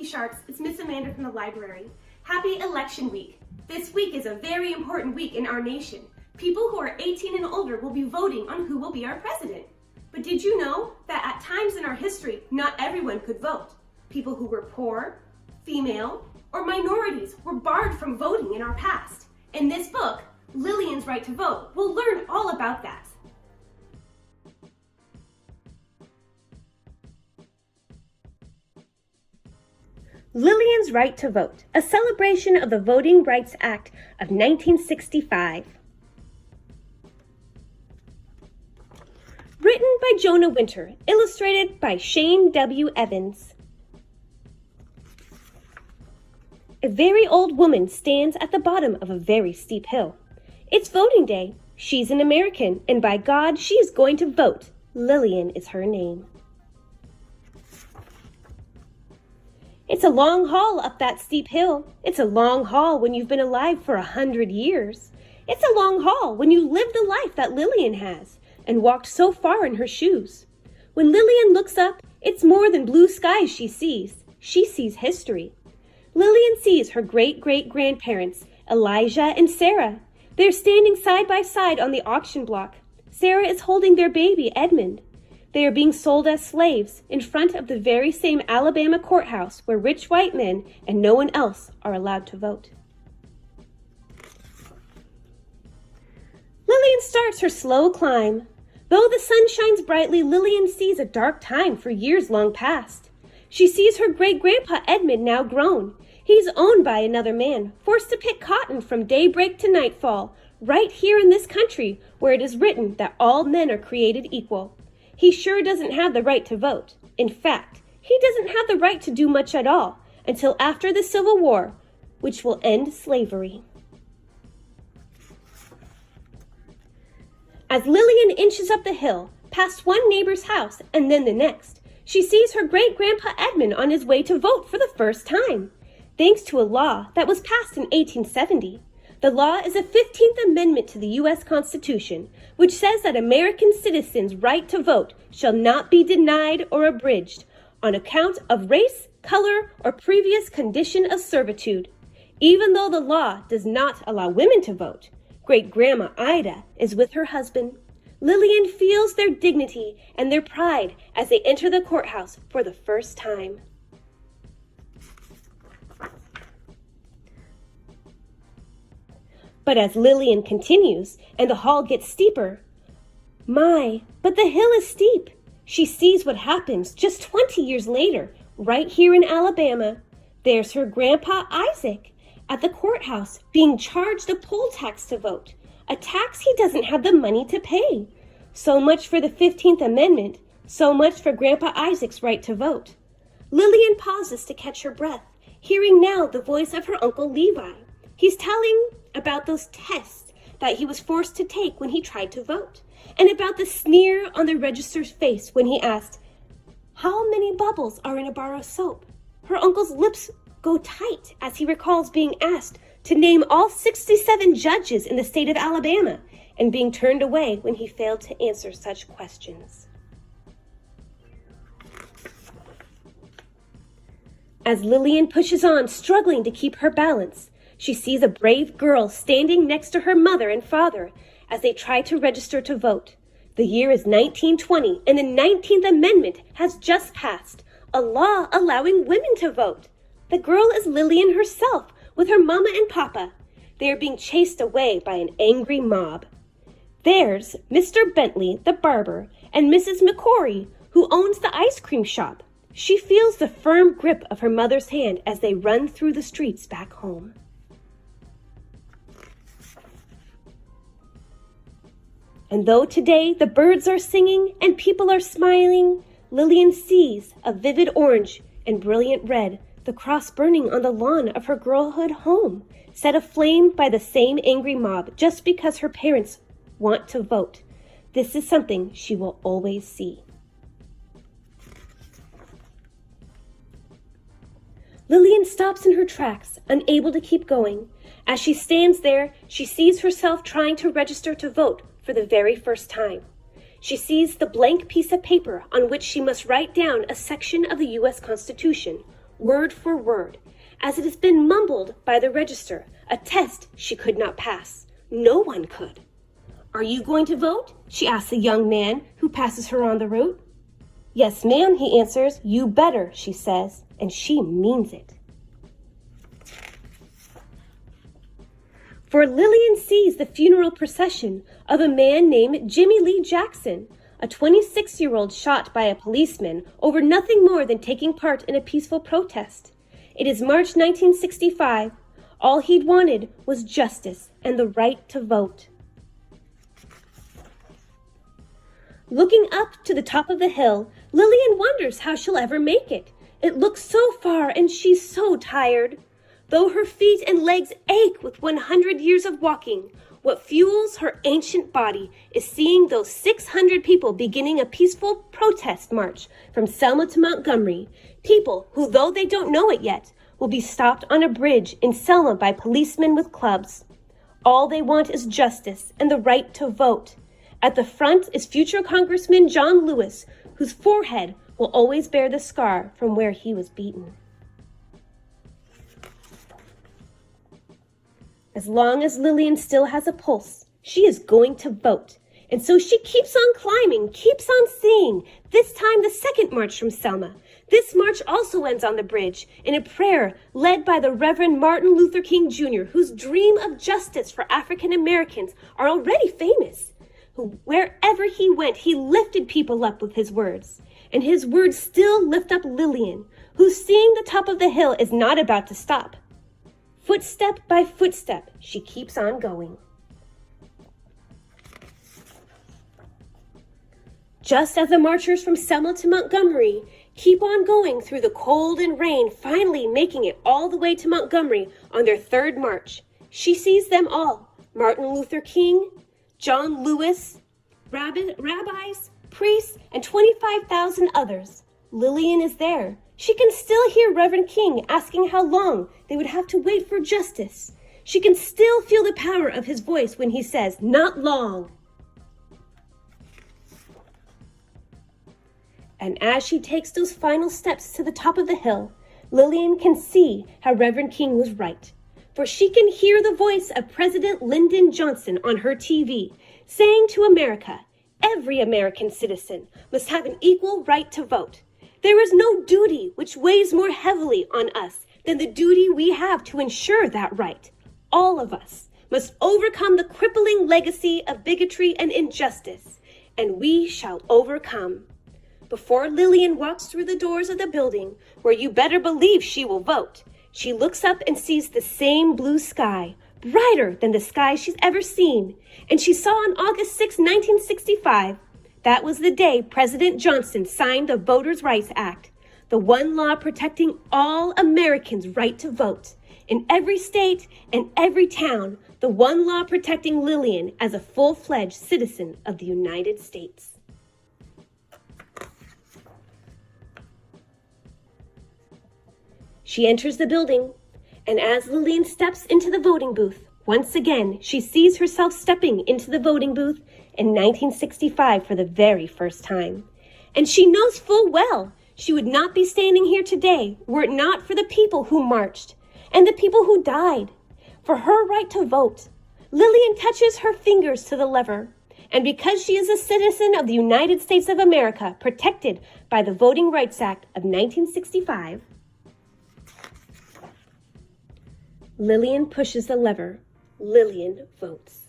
Sharks, it's Miss Amanda from the library. Happy Election Week. This week is a very important week in our nation. People who are 18 and older will be voting on who will be our president. But did you know that at times in our history, not everyone could vote? People who were poor, female, or minorities were barred from voting in our past. In this book, Lillian's Right to Vote, we'll learn all about that. Lillian's Right to Vote, a celebration of the Voting Rights Act of 1965. Written by Jonah Winter, illustrated by Shane W. Evans. A very old woman stands at the bottom of a very steep hill. It's voting day. She's an American, and by God, she is going to vote. Lillian is her name. It's a long haul up that steep hill. It's a long haul when you've been alive for 100 years. It's a long haul when you live the life that Lillian has and walked so far in her shoes. When Lillian looks up, it's more than blue skies she sees. She sees history. Lillian sees her great-great-grandparents, Elijah and Sarah. They're standing side by side on the auction block. Sarah is holding their baby, Edmund. They are being sold as slaves in front of the very same Alabama courthouse where rich white men and no one else are allowed to vote. Lillian starts her slow climb. Though the sun shines brightly, Lillian sees a dark time for years long past. She sees her great-grandpa Edmund now grown. He's owned by another man, forced to pick cotton from daybreak to nightfall, right here in this country where it is written that all men are created equal. He sure doesn't have the right to vote. In fact, he doesn't have the right to do much at all until after the Civil War, which will end slavery. As Lillian inches up the hill, past one neighbor's house and then the next, she sees her great-grandpa Edmund on his way to vote for the first time, thanks to a law that was passed in 1870. The law is a 15th Amendment to the U.S. Constitution, which says that American citizens' right to vote shall not be denied or abridged on account of race, color, or previous condition of servitude. Even though the law does not allow women to vote, Great-Grandma Ida is with her husband. Lillian feels their dignity and their pride as they enter the courthouse for the first time. But as Lillian continues and the hall gets steeper, but the hill is steep. She sees what happens just 20 years later, right here in Alabama. There's her grandpa Isaac at the courthouse being charged a poll tax to vote, a tax he doesn't have the money to pay. So much for the 15th Amendment, so much for Grandpa Isaac's right to vote. Lillian pauses to catch her breath, hearing now the voice of her Uncle Levi. He's telling about those tests that he was forced to take when he tried to vote, and about the sneer on the register's face when he asked, "How many bubbles are in a bar of soap?" Her uncle's lips go tight as he recalls being asked to name all 67 judges in the state of Alabama and being turned away when he failed to answer such questions. As Lillian pushes on, struggling to keep her balance, she sees a brave girl standing next to her mother and father as they try to register to vote. The year is 1920, and the 19th Amendment has just passed, a law allowing women to vote. The girl is Lillian herself with her mama and papa. They are being chased away by an angry mob. There's Mr. Bentley, the barber, and Mrs. McCory, who owns the ice cream shop. She feels the firm grip of her mother's hand as they run through the streets back home. And though today the birds are singing and people are smiling, Lillian sees a vivid orange and brilliant red, the cross burning on the lawn of her girlhood home, set aflame by the same angry mob just because her parents want to vote. This is something she will always see. Lillian stops in her tracks, unable to keep going. As she stands there, she sees herself trying to register to vote for the very first time. She sees the blank piece of paper on which she must write down a section of the U.S. Constitution, word for word, as it has been mumbled by the register, a test she could not pass. No one could. "Are you going to vote?" she asks a young man who passes her on the route. "Yes, ma'am," he answers. "You better," she says, and she means it. For Lillian sees the funeral procession of a man named Jimmy Lee Jackson, a 26-year-old shot by a policeman over nothing more than taking part in a peaceful protest. It is March 1965. All he'd wanted was justice and the right to vote. Looking up to the top of the hill, Lillian wonders how she'll ever make it. It looks so far and she's so tired. Though her feet and legs ache with 100 years of walking, what fuels her ancient body is seeing those 600 people beginning a peaceful protest march from Selma to Montgomery, people who, though they don't know it yet, will be stopped on a bridge in Selma by policemen with clubs. All they want is justice and the right to vote. At the front is future Congressman John Lewis, whose forehead will always bear the scar from where he was beaten. As long as Lillian still has a pulse, she is going to vote. And so she keeps on climbing, keeps on seeing, this time the second march from Selma. This march also ends on the bridge in a prayer led by the Reverend Martin Luther King Jr., whose dream of justice for African Americans are already famous. Wherever he went, he lifted people up with his words. And his words still lift up Lillian, who, seeing the top of the hill, is not about to stop. Footstep by footstep, she keeps on going. Just as the marchers from Selma to Montgomery keep on going through the cold and rain, finally making it all the way to Montgomery on their third march, she sees them all: Martin Luther King, John Lewis, rabbis, priests, and 25,000 others. Lillian is there. She can still hear Reverend King asking how long they would have to wait for justice. She can still feel the power of his voice when he says, "Not long." And as she takes those final steps to the top of the hill, Lillian can see how Reverend King was right. For she can hear the voice of President Lyndon Johnson on her TV saying to America, "Every American citizen must have an equal right to vote. There is no duty which weighs more heavily on us than the duty we have to ensure that right. All of us must overcome the crippling legacy of bigotry and injustice, and we shall overcome." Before Lillian walks through the doors of the building, where you better believe she will vote, she looks up and sees the same blue sky, brighter than the sky she's ever seen, and she saw on August 6, 1965, that was the day President Johnson signed the Voters' Rights Act, the one law protecting all Americans' right to vote. In every state and every town, the one law protecting Lillian as a full-fledged citizen of the United States. She enters the building, and as Lillian steps into the voting booth, once again, she sees herself stepping into the voting booth in 1965 for the very first time. And she knows full well she would not be standing here today were it not for the people who marched and the people who died. For her right to vote, Lillian touches her fingers to the lever. And because she is a citizen of the United States of America, protected by the Voting Rights Act of 1965, Lillian pushes the lever. Lillian votes.